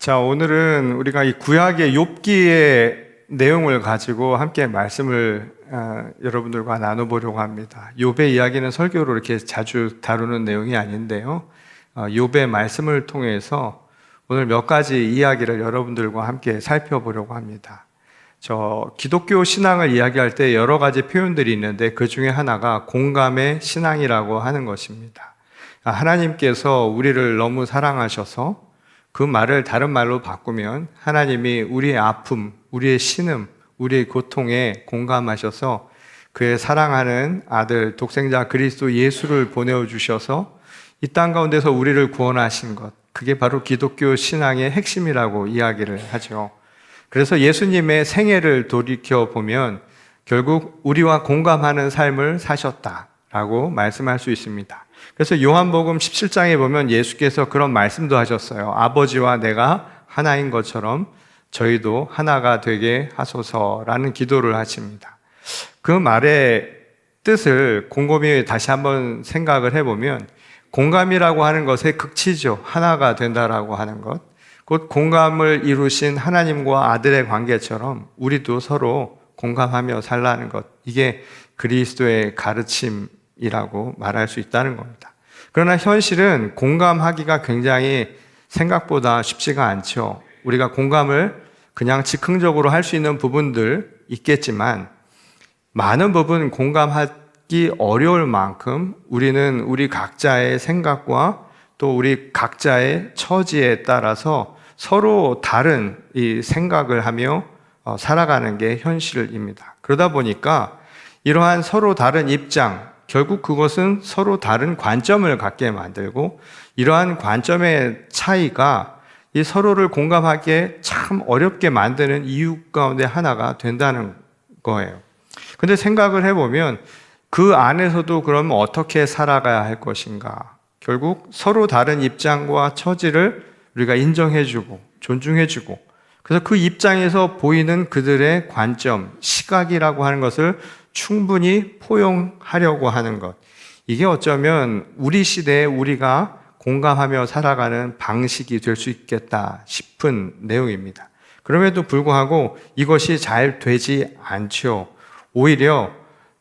자, 오늘은 우리가 이 구약의 욥기의 내용을 가지고 함께 말씀을 여러분들과 나눠보려고 합니다. 욥의 이야기는 설교로 이렇게 자주 다루는 내용이 아닌데요. 욥의 말씀을 통해서 오늘 몇 가지 이야기를 여러분들과 함께 살펴보려고 합니다. 기독교 신앙을 이야기할 때 여러 가지 표현들이 있는데 그 중에 하나가 공감의 신앙이라고 하는 것입니다. 하나님께서 우리를 너무 사랑하셔서 그 말을 다른 말로 바꾸면 하나님이 우리의 아픔, 우리의 신음, 우리의 고통에 공감하셔서 그의 사랑하는 아들 독생자 그리스도 예수를 보내주셔서 이 땅 가운데서 우리를 구원하신 것, 그게 바로 기독교 신앙의 핵심이라고 이야기를 하죠. 그래서 예수님의 생애를 돌이켜보면 결국 우리와 공감하는 삶을 사셨다라고 말씀할 수 있습니다. 그래서 요한복음 17장에 보면 예수께서 그런 말씀도 하셨어요. 아버지와 내가 하나인 것처럼 저희도 하나가 되게 하소서라는 기도를 하십니다. 그 말의 뜻을 곰곰이 다시 한번 생각을 해보면 공감이라고 하는 것의 극치죠. 하나가 된다라고 하는 것. 곧 공감을 이루신 하나님과 아들의 관계처럼 우리도 서로 공감하며 살라는 것. 이게 그리스도의 가르침이라고 말할 수 있다는 겁니다. 그러나 현실은 공감하기가 굉장히 생각보다 쉽지가 않죠. 우리가 공감을 그냥 즉흥적으로 할 수 있는 부분들 있겠지만 많은 부분 공감하기 어려울 만큼 우리는 우리 각자의 생각과 또 우리 각자의 처지에 따라서 서로 다른 이 생각을 하며 살아가는 게 현실입니다. 그러다 보니까 이러한 서로 다른 입장, 결국 그것은 서로 다른 관점을 갖게 만들고 이러한 관점의 차이가 이 서로를 공감하기에 참 어렵게 만드는 이유 가운데 하나가 된다는 거예요. 근데 생각을 해보면 그 안에서도 그러면 어떻게 살아가야 할 것인가? 결국 서로 다른 입장과 처지를 우리가 인정해주고 존중해주고 그래서 그 입장에서 보이는 그들의 관점, 시각이라고 하는 것을 충분히 포용하려고 하는 것. 이게 어쩌면 우리 시대에 우리가 공감하며 살아가는 방식이 될 수 있겠다 싶은 내용입니다. 그럼에도 불구하고 이것이 잘 되지 않죠. 오히려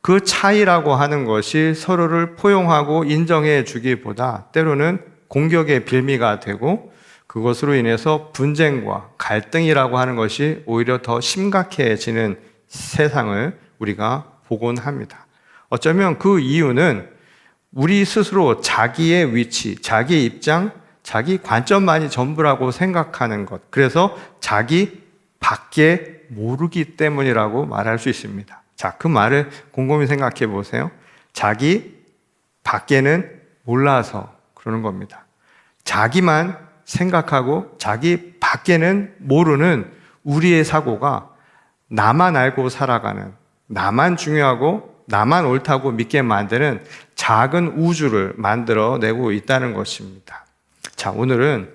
그 차이라고 하는 것이 서로를 포용하고 인정해 주기보다 때로는 공격의 빌미가 되고 그것으로 인해서 분쟁과 갈등이라고 하는 것이 오히려 더 심각해지는 세상을 우리가 보곤 합니다. 어쩌면 그 이유는 우리 스스로 자기의 위치, 자기 입장, 자기 관점만이 전부라고 생각하는 것. 그래서 자기 밖에 모르기 때문이라고 말할 수 있습니다. 자, 그 말을 곰곰이 생각해 보세요. 자기 밖에는 몰라서 그러는 겁니다. 자기만 생각하고 자기 밖에는 모르는 우리의 사고가 나만 알고 살아가는, 나만 중요하고 나만 옳다고 믿게 만드는 작은 우주를 만들어내고 있다는 것입니다. 자, 오늘은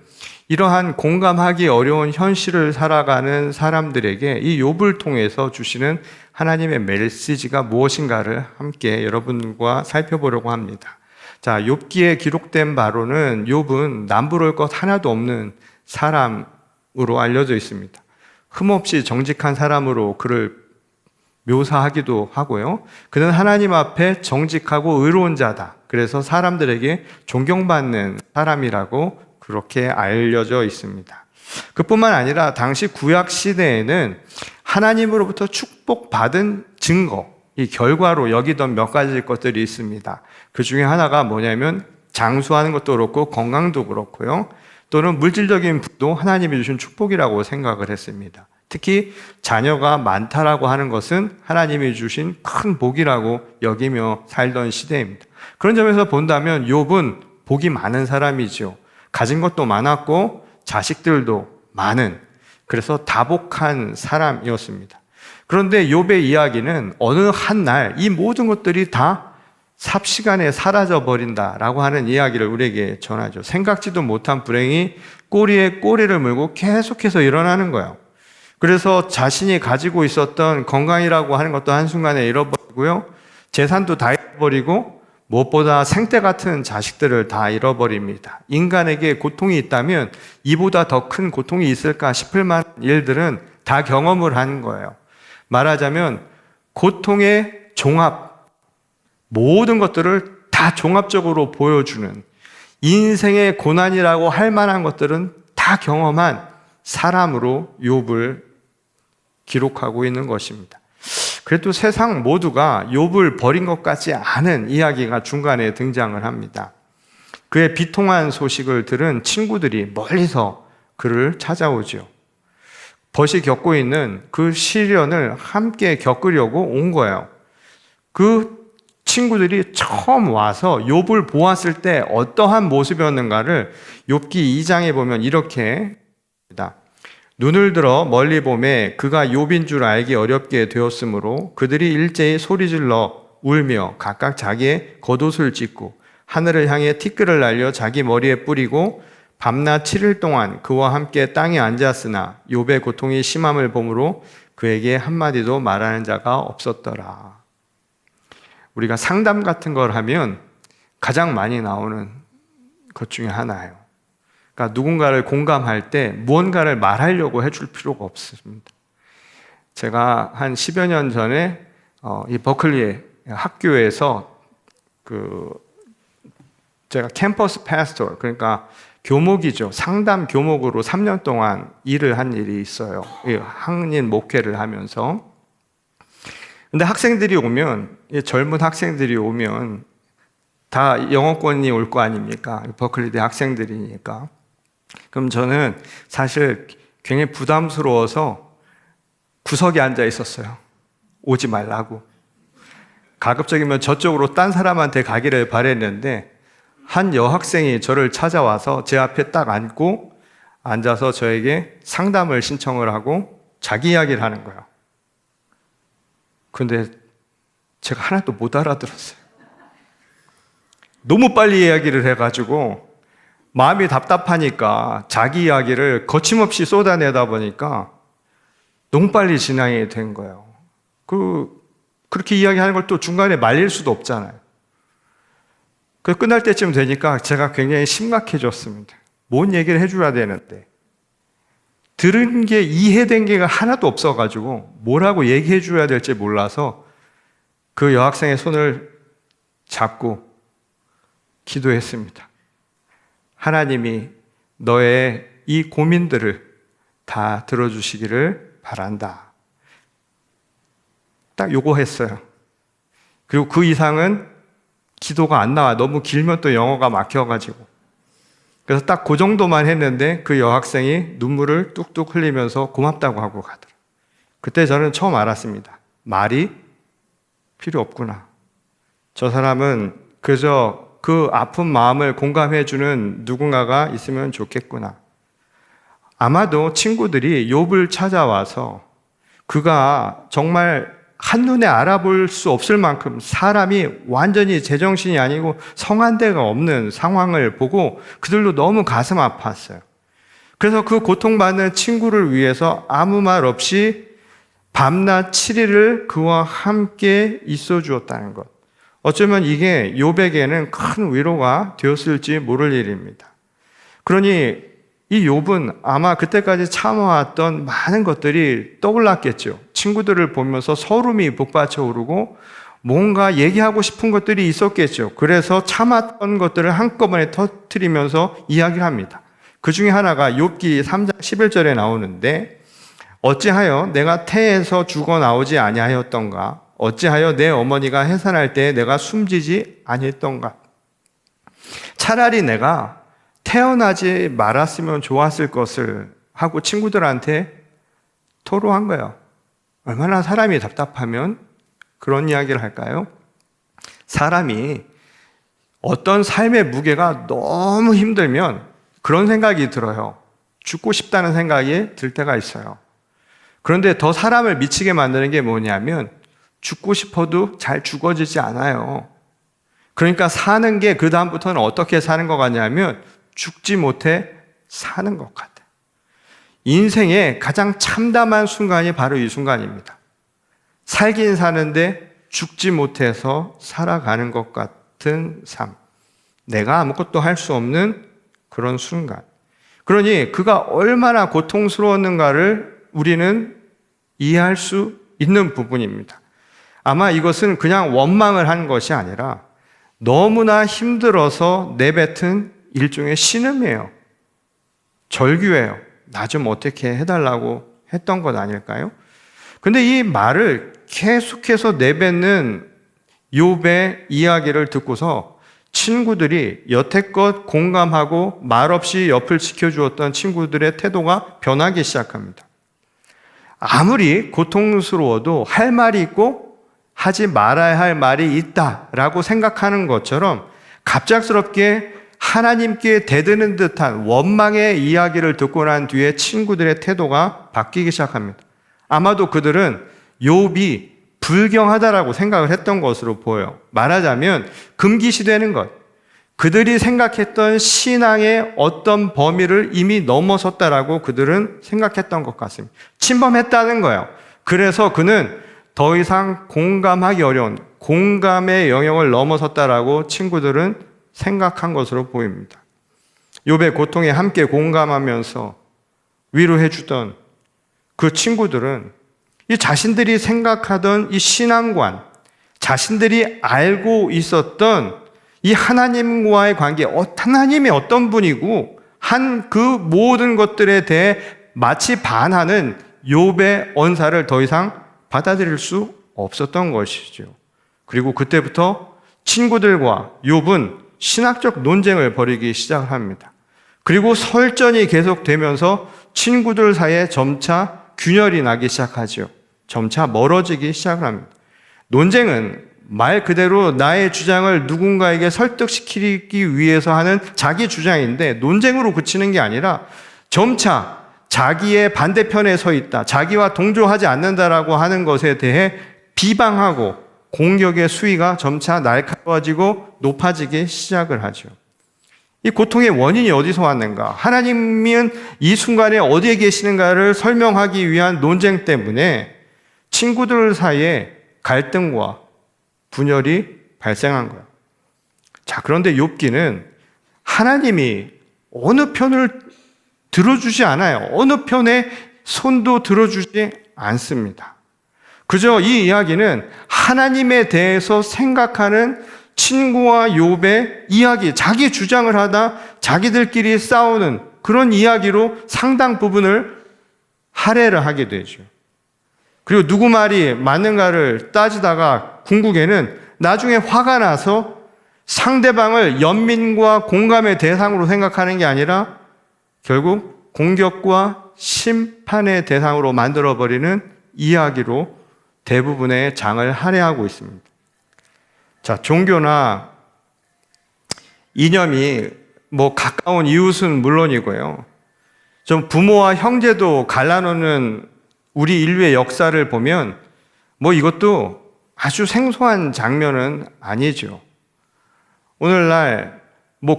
이러한 공감하기 어려운 현실을 살아가는 사람들에게 이 욥을 통해서 주시는 하나님의 메시지가 무엇인가를 함께 여러분과 살펴보려고 합니다. 자, 욥기에 기록된 바로는 욥은 남부러울 것 하나도 없는 사람으로 알려져 있습니다. 흠없이 정직한 사람으로 그를 묘사하기도 하고요. 그는 하나님 앞에 정직하고 의로운 자다. 그래서 사람들에게 존경받는 사람이라고 그렇게 알려져 있습니다. 그뿐만 아니라 당시 구약 시대에는 하나님으로부터 축복받은 증거, 이 결과로 여기던 몇 가지 것들이 있습니다. 그 중에 하나가 뭐냐면 장수하는 것도 그렇고 건강도 그렇고요. 또는 물질적인 부도 하나님이 주신 축복이라고 생각을 했습니다. 특히 자녀가 많다라고 하는 것은 하나님이 주신 큰 복이라고 여기며 살던 시대입니다. 그런 점에서 본다면 욥은 복이 많은 사람이죠. 가진 것도 많았고 자식들도 많은, 그래서 다복한 사람이었습니다. 그런데 욥의 이야기는 어느 한 날 이 모든 것들이 다 삽시간에 사라져 버린다라고 하는 이야기를 우리에게 전하죠. 생각지도 못한 불행이 꼬리에 꼬리를 물고 계속해서 일어나는 거예요. 그래서 자신이 가지고 있었던 건강이라고 하는 것도 한순간에 잃어버리고요. 재산도 다 잃어버리고 무엇보다 생때 같은 자식들을 다 잃어버립니다. 인간에게 고통이 있다면 이보다 더 큰 고통이 있을까 싶을 만한 일들은 다 경험을 하는 거예요. 말하자면 고통의 종합, 모든 것들을 다 종합적으로 보여주는, 인생의 고난이라고 할 만한 것들은 다 경험한 사람으로 욥을 기록하고 있는 것입니다. 그래도 세상 모두가 욥을 버린 것 같지 않은 이야기가 중간에 등장을 합니다. 그의 비통한 소식을 들은 친구들이 멀리서 그를 찾아오죠. 벗이 겪고 있는 그 시련을 함께 겪으려고 온 거예요. 그 친구들이 처음 와서 욥을 보았을 때 어떠한 모습이었는가를 욥기 2장에 보면 이렇게 합니다. 눈을 들어 멀리 보매 그가 욥인 줄 알기 어렵게 되었으므로 그들이 일제히 소리질러 울며 각각 자기의 겉옷을 찢고 하늘을 향해 티끌을 날려 자기 머리에 뿌리고 밤낮 7일 동안 그와 함께 땅에 앉았으나 욥의 고통이 심함을 보므로 그에게 한마디도 말하는 자가 없었더라. 우리가 상담 같은 걸 하면 가장 많이 나오는 것 중에 하나예요. 그러니까 누군가를 공감할 때 무언가를 말하려고 해줄 필요가 없습니다. 제가 한 10여 년 전에 이 버클리 학교에서 제가 캠퍼스 패스터, 그러니까 교목이죠. 상담 교목으로 3년 동안 일을 한 일이 있어요. 학년 목회를 하면서. 근데 학생들이 오면, 젊은 학생들이 오면 다 영어권이 올 거 아닙니까? 버클리대 학생들이니까. 그럼 저는 사실 굉장히 부담스러워서 구석에 앉아 있었어요. 오지 말라고. 가급적이면 저쪽으로 딴 사람한테 가기를 바랬는데 한 여학생이 저를 찾아와서 제 앞에 딱 앉고 앉아서 저에게 상담을 신청을 하고 자기 이야기를 하는 거예요. 근데 제가 하나도 못 알아들었어요. 너무 빨리 이야기를 해가지고 마음이 답답하니까 자기 이야기를 거침없이 쏟아내다 보니까 너무 빨리 진행이 된 거예요. 그렇게 이야기하는 걸 또 중간에 말릴 수도 없잖아요. 그 끝날 때쯤 되니까 제가 굉장히 심각해졌습니다. 뭔 얘기를 해줘야 되는데 들은 게 이해된 게 하나도 없어가지고 뭐라고 얘기해 줘야 될지 몰라서 그 여학생의 손을 잡고 기도했습니다. 하나님이 너의 이 고민들을 다 들어주시기를 바란다. 딱 요거 했어요. 그리고 그 이상은 기도가 안 나와. 너무 길면 또 영어가 막혀가지고. 그래서 딱 그 정도만 했는데 그 여학생이 눈물을 뚝뚝 흘리면서 고맙다고 하고 가더라고요. 그때 저는 처음 알았습니다. 말이 필요 없구나. 저 사람은 그저 그 아픈 마음을 공감해주는 누군가가 있으면 좋겠구나. 아마도 친구들이 욥을 찾아와서 그가 정말 한눈에 알아볼 수 없을 만큼 사람이 완전히 제정신이 아니고 성한 데가 없는 상황을 보고 그들도 너무 가슴 아팠어요. 그래서 그 고통받는 친구를 위해서 아무 말 없이 밤낮 7일을 그와 함께 있어 주었다는 것. 어쩌면 이게 욥에게는 큰 위로가 되었을지 모를 일입니다. 그러니 이 욥은 아마 그때까지 참아왔던 많은 것들이 떠올랐겠죠. 친구들을 보면서 서름이 북받쳐 오르고 뭔가 얘기하고 싶은 것들이 있었겠죠. 그래서 참았던 것들을 한꺼번에 터뜨리면서 이야기를 합니다. 그 중에 하나가 욥기 3장 11절에 나오는데 어찌하여 내가 태에서 죽어 나오지 아니하였던가? 어찌하여 내 어머니가 해산할 때 내가 숨지지 아니했던가? 차라리 내가 태어나지 말았으면 좋았을 것을 하고 친구들한테 토로한 거예요. 얼마나 사람이 답답하면 그런 이야기를 할까요? 사람이 어떤 삶의 무게가 너무 힘들면 그런 생각이 들어요. 죽고 싶다는 생각이 들 때가 있어요. 그런데 더 사람을 미치게 만드는 게 뭐냐면 죽고 싶어도 잘 죽어지지 않아요. 그러니까 사는 게 그 다음부터는 어떻게 사는 것 같냐면 죽지 못해 사는 것 같아요. 인생의 가장 참담한 순간이 바로 이 순간입니다. 살긴 사는데 죽지 못해서 살아가는 것 같은 같은 삶. 내가 아무것도 할 수 없는 그런 순간. 그러니 그가 얼마나 고통스러웠는가를 우리는 이해할 수 있는 부분입니다. 아마 이것은 그냥 원망을 한 것이 아니라 너무나 힘들어서 내뱉은 일종의 신음이에요. 절규예요. 나 좀 어떻게 해달라고 했던 것 아닐까요? 근데 이 말을 계속해서 내뱉는 욥의 이야기를 듣고서 친구들이 여태껏 공감하고 말없이 옆을 지켜주었던 친구들의 태도가 변하기 시작합니다. 아무리 고통스러워도 할 말이 있고 하지 말아야 할 말이 있다라고 생각하는 것처럼 갑작스럽게 하나님께 대드는 듯한 원망의 이야기를 듣고 난 뒤에 친구들의 태도가 바뀌기 시작합니다. 아마도 그들은 욥이 불경하다라고 생각을 했던 것으로 보여요. 말하자면 금기시되는 것. 그들이 생각했던 신앙의 어떤 범위를 이미 넘어섰다라고 그들은 생각했던 것 같습니다. 침범했다는 거예요. 그래서 그는 더 이상 공감하기 어려운 공감의 영역을 넘어섰다라고 친구들은 생각한 것으로 보입니다. 욥의 고통에 함께 공감하면서 위로해 주던 그 친구들은 이 자신들이 생각하던 이 신앙관, 자신들이 알고 있었던 이 하나님과의 관계, 하나님이 어떤 분이고 한 그 모든 것들에 대해 마치 반하는 욥의 언사를 더 이상 받아들일 수 없었던 것이죠. 그리고 그때부터 친구들과 욥은 신학적 논쟁을 벌이기 시작합니다. 그리고 설전이 계속되면서 친구들 사이에 점차 균열이 나기 시작하죠. 점차 멀어지기 시작을 합니다. 논쟁은 말 그대로 나의 주장을 누군가에게 설득시키기 위해서 하는 자기 주장인데 논쟁으로 그치는 게 아니라 점차 자기의 반대편에 서 있다, 자기와 동조하지 않는다라고 하는 것에 대해 비방하고 공격의 수위가 점차 날카로워지고 높아지기 시작을 하죠. 이 고통의 원인이 어디서 왔는가? 하나님은 이 순간에 어디에 계시는가를 설명하기 위한 논쟁 때문에 친구들 사이에 갈등과 분열이 발생한 거예요. 자, 그런데 욥기는 하나님이 어느 편을 들어주지 않아요. 어느 편의 손도 들어주지 않습니다. 그저 이 이야기는 하나님에 대해서 생각하는 친구와 욥의 이야기, 자기 주장을 하다 자기들끼리 싸우는 그런 이야기로 상당 부분을 할애를 하게 되죠. 그리고 누구 말이 맞는가를 따지다가 궁극에는 나중에 화가 나서 상대방을 연민과 공감의 대상으로 생각하는 게 아니라 결국 공격과 심판의 대상으로 만들어버리는 이야기로 대부분의 장을 할애하고 있습니다. 자, 종교나 이념이 가까운 이웃은 물론이고요. 좀 부모와 형제도 갈라놓는 우리 인류의 역사를 보면 이것도 아주 생소한 장면은 아니죠. 오늘날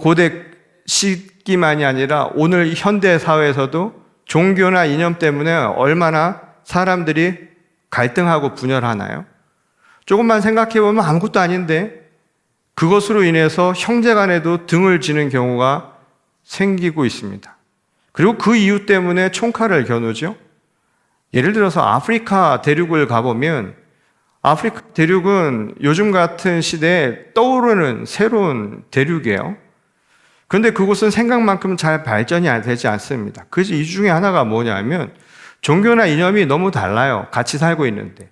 고대 시기만이 아니라 오늘 현대 사회에서도 종교나 이념 때문에 얼마나 사람들이 갈등하고 분열하나요? 조금만 생각해보면 아무것도 아닌데 그것으로 인해서 형제간에도 등을 지는 경우가 생기고 있습니다. 그리고 그 이유 때문에 총칼을 겨누죠. 예를 들어서 아프리카 대륙을 가보면 아프리카 대륙은 요즘 같은 시대에 떠오르는 새로운 대륙이에요. 그런데 그곳은 생각만큼 잘 발전이 되지 않습니다. 그래서 이 중에 하나가 뭐냐면 종교나 이념이 너무 달라요. 같이 살고 있는데.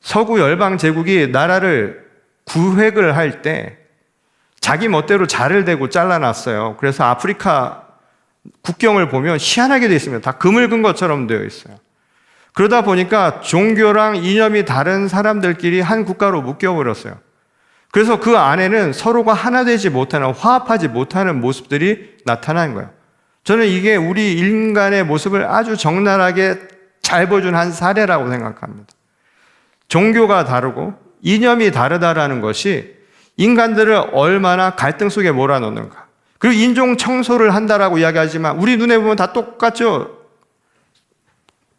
서구 열방 제국이 나라를 구획을 할 때 자기 멋대로 자를 대고 잘라놨어요. 그래서 아프리카 국경을 보면 희한하게 되어 있습니다. 다 금을 근 것처럼 되어 있어요. 그러다 보니까 종교랑 이념이 다른 사람들끼리 한 국가로 묶여버렸어요. 그래서 그 안에는 서로가 하나 되지 못하는, 화합하지 못하는 모습들이 나타나는 거예요. 저는 이게 우리 인간의 모습을 아주 적나라하게 잘 보여준 한 사례라고 생각합니다. 종교가 다르고 이념이 다르다라는 것이 인간들을 얼마나 갈등 속에 몰아넣는가. 그리고 인종 청소를 한다라고 이야기하지만 우리 눈에 보면 다 똑같죠.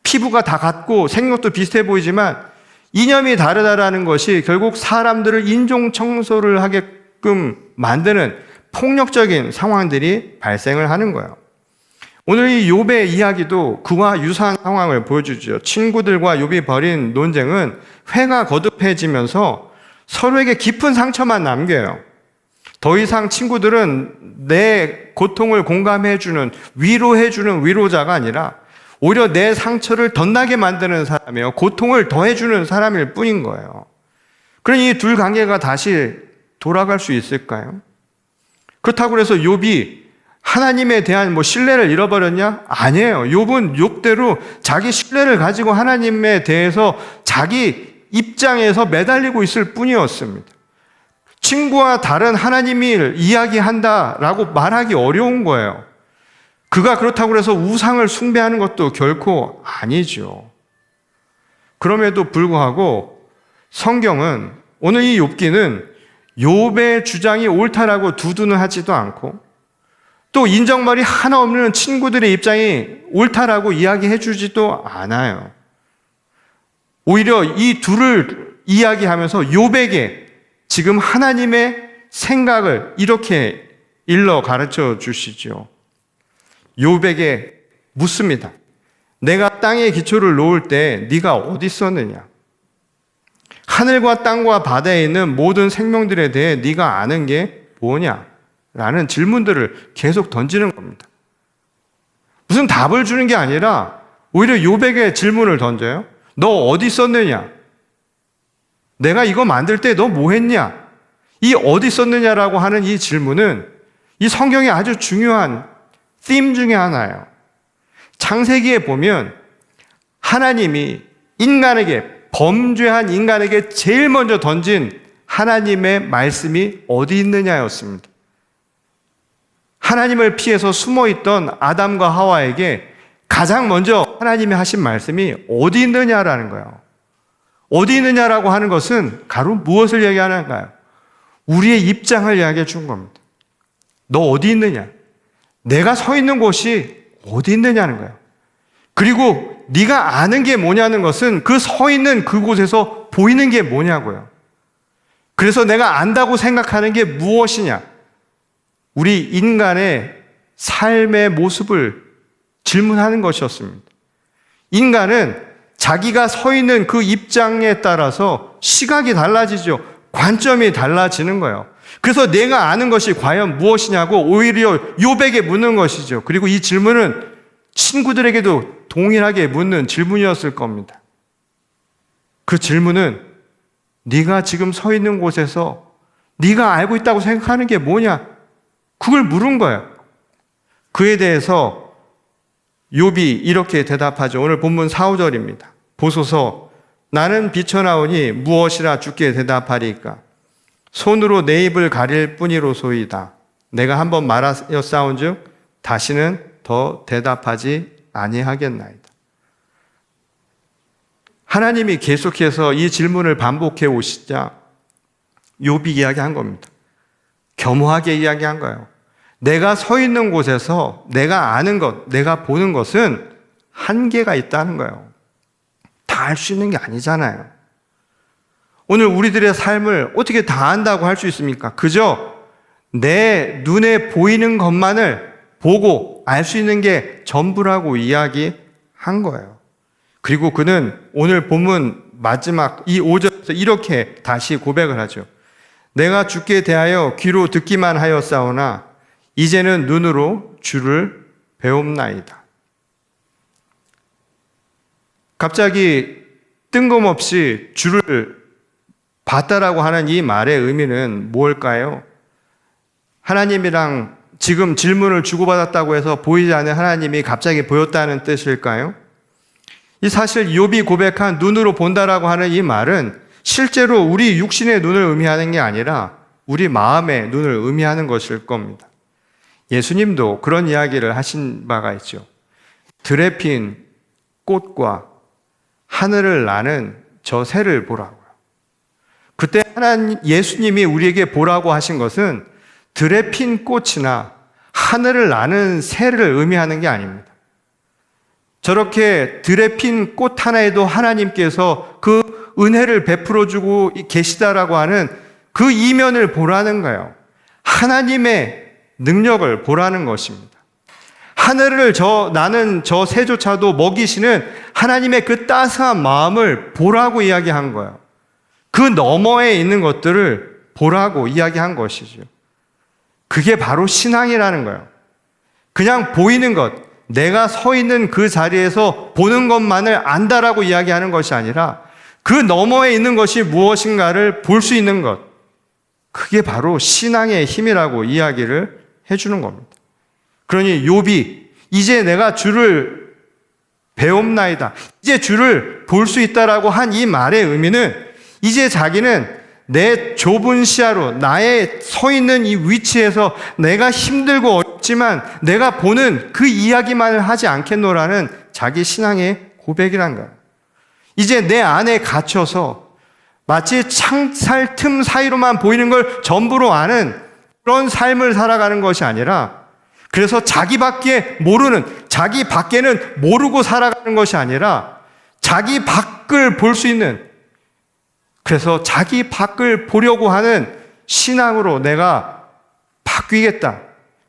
피부가 다 같고 생긴 것도 비슷해 보이지만 이념이 다르다라는 것이 결국 사람들을 인종 청소를 하게 만드는 폭력적인 상황들이 발생을 하는 거예요. 오늘 이 욥의 이야기도 그와 유사한 상황을 보여주죠. 친구들과 욥이 벌인 논쟁은 회가 거듭해지면서 서로에게 깊은 상처만 남겨요. 더 이상 친구들은 내 고통을 공감해주는, 위로해주는 위로자가 아니라 오히려 내 상처를 덧나게 만드는 사람이에요. 고통을 더해주는 사람일 뿐인 거예요. 그러니 이 둘 관계가 다시 돌아갈 수 있을까요? 그렇다고 해서 욥이 하나님에 대한 신뢰를 잃어버렸냐? 아니에요. 욥은 욥대로 자기 신뢰를 가지고 하나님에 대해서 자기 입장에서 매달리고 있을 뿐이었습니다. 친구와 다른 하나님을 이야기한다라고 말하기 어려운 거예요. 그가 그렇다고 해서 우상을 숭배하는 것도 결코 아니죠. 그럼에도 불구하고 성경은 오늘 이 욥기는 욥의 주장이 옳다라고 두둔을 하지도 않고 또 인정말이 하나 없는 친구들의 입장이 옳다라고 이야기해 주지도 않아요. 오히려 이 둘을 이야기하면서 욥에게 지금 하나님의 생각을 이렇게 일러 가르쳐 주시죠. 욥에게 묻습니다. 내가 땅에 기초를 놓을 때 네가 어디 있었느냐? 하늘과 땅과 바다에 있는 모든 생명들에 대해 네가 아는 게 뭐냐? 라는 질문들을 계속 던지는 겁니다. 무슨 답을 주는 게 아니라 오히려 욥에게 질문을 던져요. 너 어디 있었느냐? 내가 이거 만들 때 너 뭐 했냐? 이 어디 있었느냐라고 하는 이 질문은 이 성경의 아주 중요한 theme 중에 하나예요. 창세기에 보면 하나님이 인간에게, 범죄한 인간에게 제일 먼저 던진 하나님의 말씀이 어디 있느냐였습니다. 하나님을 피해서 숨어있던 아담과 하와에게 가장 먼저 하나님이 하신 말씀이 어디 있느냐라는 거예요. 어디 있느냐라고 하는 것은 가로 무엇을 얘기하는가요? 우리의 입장을 이야기해 준 겁니다. 너 어디 있느냐? 내가 서 있는 곳이 어디 있느냐는 거예요. 그리고 네가 아는 게 뭐냐는 것은 그 서 있는 그곳에서 보이는 게 뭐냐고요. 그래서 내가 안다고 생각하는 게 무엇이냐? 우리 인간의 삶의 모습을 질문하는 것이었습니다. 인간은 자기가 서 있는 그 입장에 따라서 시각이 달라지죠. 관점이 달라지는 거예요. 그래서 내가 아는 것이 과연 무엇이냐고 오히려 욥에게 묻는 것이죠. 그리고 이 질문은 친구들에게도 동일하게 묻는 질문이었을 겁니다. 그 질문은 네가 지금 서 있는 곳에서 네가 알고 있다고 생각하는 게 뭐냐? 그걸 물은 거예요. 그에 대해서 욥이 이렇게 대답하죠. 오늘 본문 4, 5절입니다. 보소서, 나는 비쳐나오니 무엇이라 주께 대답하리까? 손으로 내 입을 가릴 뿐이로소이다. 내가 한번 말하였사온즉 다시는 더 대답하지 아니하겠나이다. 하나님이 계속해서 이 질문을 반복해 오시자 욥이 이야기한 겁니다. 겸허하게 이야기한 거예요. 내가 서 있는 곳에서 내가 아는 것, 내가 보는 것은 한계가 있다는 거예요. 다 알 수 있는 게 아니잖아요. 오늘 우리들의 삶을 어떻게 다 안다고 할 수 있습니까? 그저 내 눈에 보이는 것만을 보고 알 수 있는 게 전부라고 이야기한 거예요. 그리고 그는 오늘 본문 마지막 이 5절에서 이렇게 다시 고백을 하죠. 내가 주께 대하여 귀로 듣기만 하였사오나 이제는 눈으로 주를 배움나이다. 갑자기 뜬금없이 주를 봤다라고 하는 이 말의 의미는 뭘까요? 하나님이랑 지금 질문을 주고받았다고 해서 보이지 않는 하나님이 갑자기 보였다는 뜻일까요? 이 사실 욥이 고백한 눈으로 본다라고 하는 이 말은 실제로 우리 육신의 눈을 의미하는 게 아니라 우리 마음의 눈을 의미하는 것일 겁니다. 예수님도 그런 이야기를 하신 바가 있죠. 들에 핀 꽃과 하늘을 나는 저 새를 보라고요. 그때 예수님이 우리에게 보라고 하신 것은 들에 핀 꽃이나 하늘을 나는 새를 의미하는 게 아닙니다. 저렇게 들에 핀 꽃 하나에도 하나님께서 그 은혜를 베풀어 주고 계시다라고 하는 그 이면을 보라는 거예요. 하나님의 능력을 보라는 것입니다. 하늘을 나는 저 새조차도 먹이시는 하나님의 그 따스한 마음을 보라고 이야기한 거예요. 그 너머에 있는 것들을 보라고 이야기한 것이죠. 그게 바로 신앙이라는 거예요. 그냥 보이는 것, 내가 서 있는 그 자리에서 보는 것만을 안다라고 이야기하는 것이 아니라 그 너머에 있는 것이 무엇인가를 볼 수 있는 것, 그게 바로 신앙의 힘이라고 이야기를 해주는 겁니다. 그러니 욥이 이제 내가 주를 배움나이다, 이제 주를 볼 수 있다라고 한 이 말의 의미는 이제 자기는 내 좁은 시야로 나의 서 있는 이 위치에서 내가 힘들고 어렵지만 내가 보는 그 이야기만을 하지 않겠노라는 자기 신앙의 고백이란 거예요. 이제 내 안에 갇혀서 마치 창살 틈 사이로만 보이는 걸 전부로 아는 그런 삶을 살아가는 것이 아니라, 그래서 자기밖에 모르는, 자기 밖에는 모르고 살아가는 것이 아니라 자기 밖을 볼 수 있는, 그래서 자기 밖을 보려고 하는 신앙으로 내가 바뀌겠다,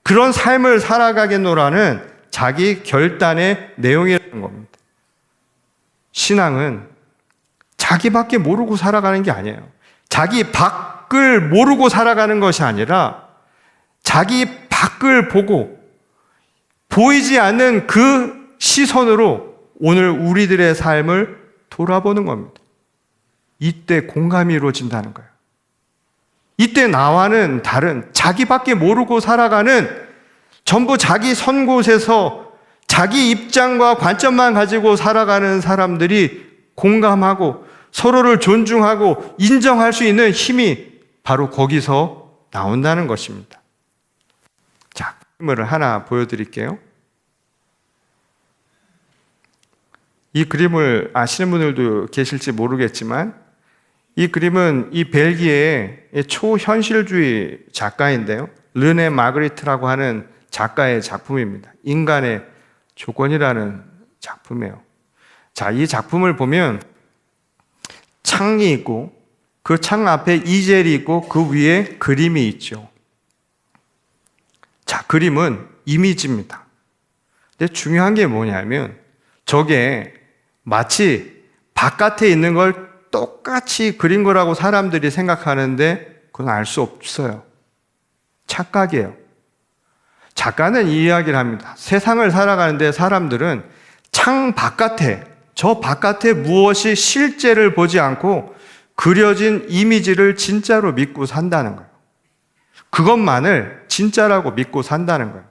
그런 삶을 살아가겠노라는 자기 결단의 내용이라는 겁니다. 신앙은 자기밖에 모르고 살아가는 게 아니에요. 자기 밖을 모르고 살아가는 것이 아니라 자기 밖을 보고 보이지 않는 그 시선으로 오늘 우리들의 삶을 돌아보는 겁니다. 이때 공감이 이루어진다는 거예요. 이때 나와는 다른, 자기밖에 모르고 살아가는, 전부 자기 선 곳에서 자기 입장과 관점만 가지고 살아가는 사람들이 공감하고 서로를 존중하고 인정할 수 있는 힘이 바로 거기서 나온다는 것입니다. 자, 그림을 하나 보여드릴게요. 이 그림을 아시는 분들도 계실지 모르겠지만, 이 그림은 이 벨기에의 초현실주의 작가인데요, 르네 마그리트라고 하는 작가의 작품입니다. 인간의 조건이라는 작품이에요. 자, 이 작품을 보면 창이 있고 그 창 앞에 이젤이 있고 그 위에 그림이 있죠. 자, 그림은 이미지입니다. 근데 중요한 게 뭐냐면 저게 마치 바깥에 있는 걸 똑같이 그린 거라고 사람들이 생각하는데 그건 알 수 없어요. 착각이에요. 작가는 이 이야기를 합니다. 세상을 살아가는데 사람들은 창 바깥에, 저 바깥에 무엇이 실제를 보지 않고 그려진 이미지를 진짜로 믿고 산다는 거예요. 그것만을 진짜라고 믿고 산다는 거예요.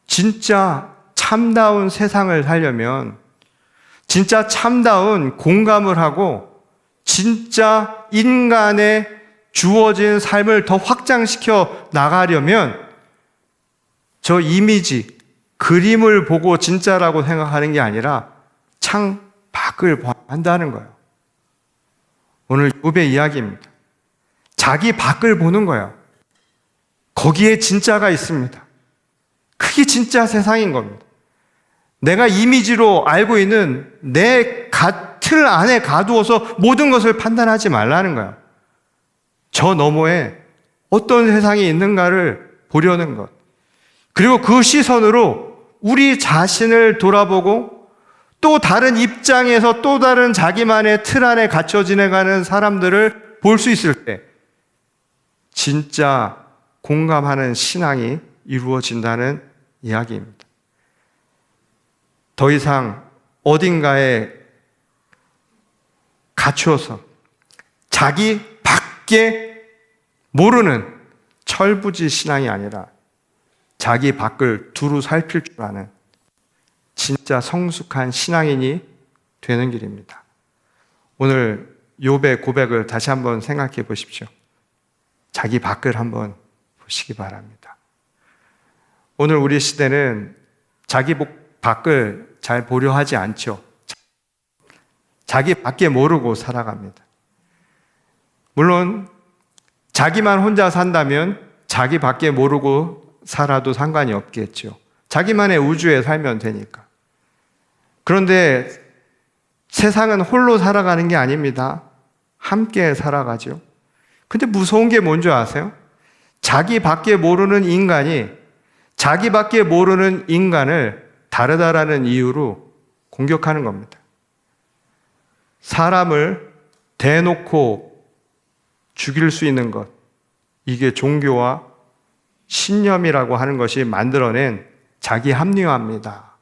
진짜 참다운 세상을 살려면 진짜 참다운 공감을 하고 진짜 인간의 주어진 삶을 더 확장시켜 나가려면 저 이미지, 그림을 보고 진짜라고 생각하는 게 아니라 창 밖을 봐야 한다는 거예요. 오늘 욥의 이야기입니다. 자기 밖을 보는 거예요. 거기에 진짜가 있습니다. 그게 진짜 세상인 겁니다. 내가 이미지로 알고 있는 내 틀 안에 가두어서 모든 것을 판단하지 말라는 거예요. 저 너머에 어떤 세상이 있는가를 보려는 것. 그리고 그 시선으로 우리 자신을 돌아보고 또 다른 입장에서 또 다른 자기만의 틀 안에 갇혀 지내가는 사람들을 볼 수 있을 때 진짜 공감하는 신앙이 이루어진다는 이야기입니다. 더 이상 어딘가에 갇혀서 자기 밖에 모르는 철부지 신앙이 아니라 자기 밖을 두루 살필 줄 아는 진짜 성숙한 신앙인이 되는 길입니다. 오늘 욥의 고백을 다시 한번 생각해 보십시오. 자기 밖을 한번 보시기 바랍니다. 오늘 우리 시대는 자기 밖을 잘 보려 하지 않죠. 자기 밖에 모르고 살아갑니다. 물론 자기만 혼자 산다면 자기 밖에 모르고 살아도 상관이 없겠죠. 자기만의 우주에 살면 되니까. 그런데 세상은 홀로 살아가는 게 아닙니다. 함께 살아가죠. 근데 무서운 게 뭔지 아세요? 자기밖에 모르는 인간이 자기밖에 모르는 인간을 다르다라는 이유로 공격하는 겁니다. 사람을 대놓고 죽일 수 있는 것, 이게 종교와 신념이라고 하는 것이 만들어낸 자기 합리화입니다.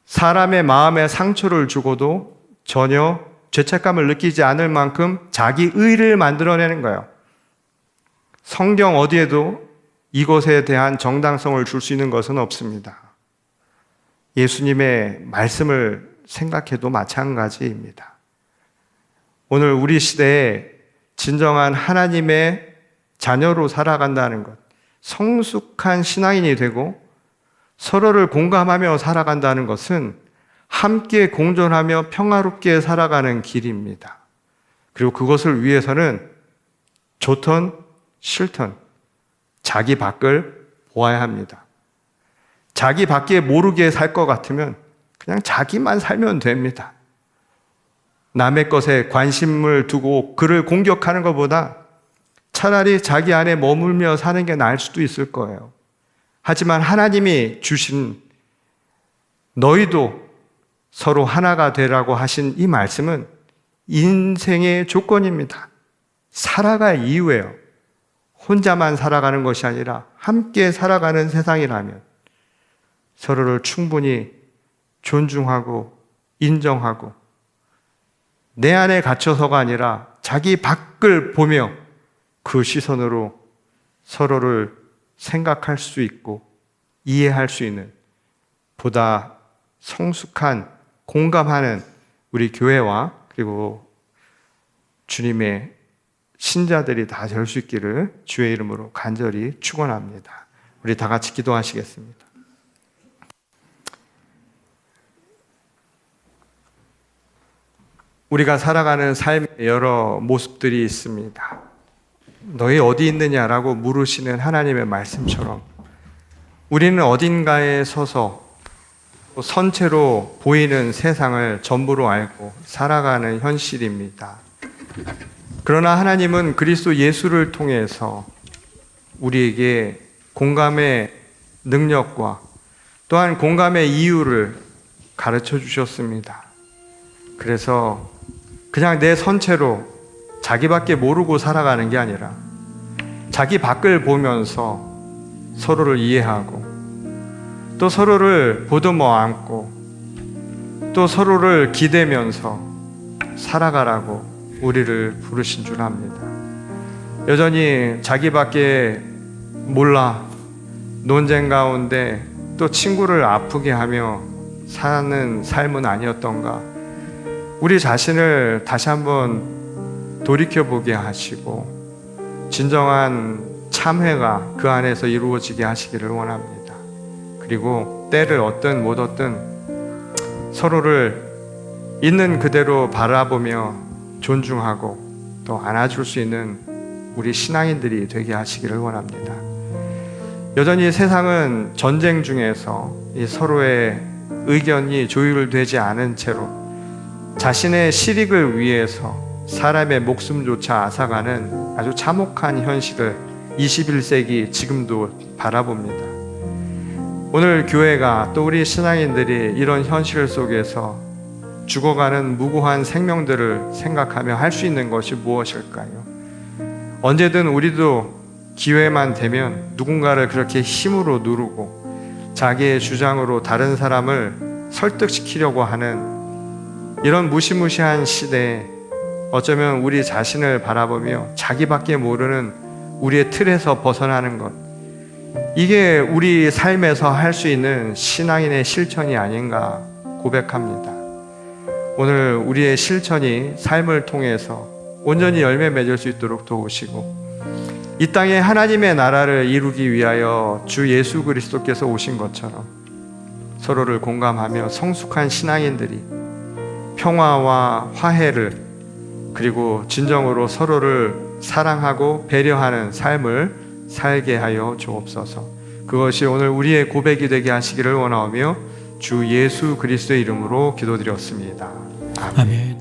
사람의 마음에 상처를 주고도 전혀 죄책감을 느끼지 않을 만큼 자기 의를 만들어내는 거예요. 성경 어디에도 이것에 대한 정당성을 줄 수 있는 것은 없습니다. 예수님의 말씀을 생각해도 마찬가지입니다. 오늘 우리 시대에 진정한 하나님의 자녀로 살아간다는 것, 성숙한 신앙인이 되고 서로를 공감하며 살아간다는 것은 함께 공존하며 평화롭게 살아가는 길입니다. 그리고 그것을 위해서는 좋든 싫든 자기 밖을 보아야 합니다. 자기 밖에 모르게 살 것 같으면 그냥 자기만 살면 됩니다. 남의 것에 관심을 두고 그를 공격하는 것보다 차라리 자기 안에 머물며 사는 게 나을 수도 있을 거예요. 하지만 하나님이 주신 너희도 서로 하나가 되라고 하신 이 말씀은 인생의 조건입니다. 살아갈 이유예요. 혼자만 살아가는 것이 아니라 함께 살아가는 세상이라면 서로를 충분히 존중하고 인정하고 내 안에 갇혀서가 아니라 자기 밖을 보며 그 시선으로 서로를 생각할 수 있고 이해할 수 있는 보다 성숙한 공감하는 우리 교회와 그리고 주님의 신자들이 다 될 수 있기를 주의 이름으로 간절히 축원합니다. 우리 다 같이 기도하시겠습니다. 우리가 살아가는 삶의 여러 모습들이 있습니다. 너희 어디 있느냐라고 물으시는 하나님의 말씀처럼 우리는 어딘가에 서서 선체로 보이는 세상을 전부로 알고 살아가는 현실입니다. 그러나 하나님은 그리스도 예수를 통해서 우리에게 공감의 능력과 또한 공감의 이유를 가르쳐 주셨습니다. 그래서 그냥 내 선체로 자기밖에 모르고 살아가는 게 아니라 자기 밖을 보면서 서로를 이해하고 또 서로를 보듬어 안고 또 서로를 기대면서 살아가라고 우리를 부르신 줄 압니다. 여전히 자기밖에 몰라 논쟁 가운데 또 친구를 아프게 하며 사는 삶은 아니었던가, 우리 자신을 다시 한번 돌이켜보게 하시고 진정한 참회가 그 안에서 이루어지게 하시기를 원합니다. 그리고 때를 얻든 못 얻든 서로를 있는 그대로 바라보며 존중하고 또 안아줄 수 있는 우리 신앙인들이 되게 하시기를 원합니다. 여전히 세상은 전쟁 중에서 이 서로의 의견이 조율되지 않은 채로 자신의 실익을 위해서 사람의 목숨조차 앗아가는 아주 참혹한 현실을 21세기 지금도 바라봅니다. 오늘 교회가 또 우리 신앙인들이 이런 현실 속에서 죽어가는 무고한 생명들을 생각하며 할 수 있는 것이 무엇일까요? 언제든 우리도 기회만 되면 누군가를 그렇게 힘으로 누르고 자기의 주장으로 다른 사람을 설득시키려고 하는 이런 무시무시한 시대에 어쩌면 우리 자신을 바라보며 자기밖에 모르는 우리의 틀에서 벗어나는 것, 이게 우리 삶에서 할 수 있는 신앙인의 실천이 아닌가 고백합니다. 오늘 우리의 실천이 삶을 통해서 온전히 열매 맺을 수 있도록 도우시고 이 땅에 하나님의 나라를 이루기 위하여 주 예수 그리스도께서 오신 것처럼 서로를 공감하며 성숙한 신앙인들이 평화와 화해를 그리고 진정으로 서로를 사랑하고 배려하는 삶을 살게 하여 주옵소서. 그것이 오늘 우리의 고백이 되게 하시기를 원하오며 주 예수 그리스도의 이름으로 기도드렸습니다. 아멘.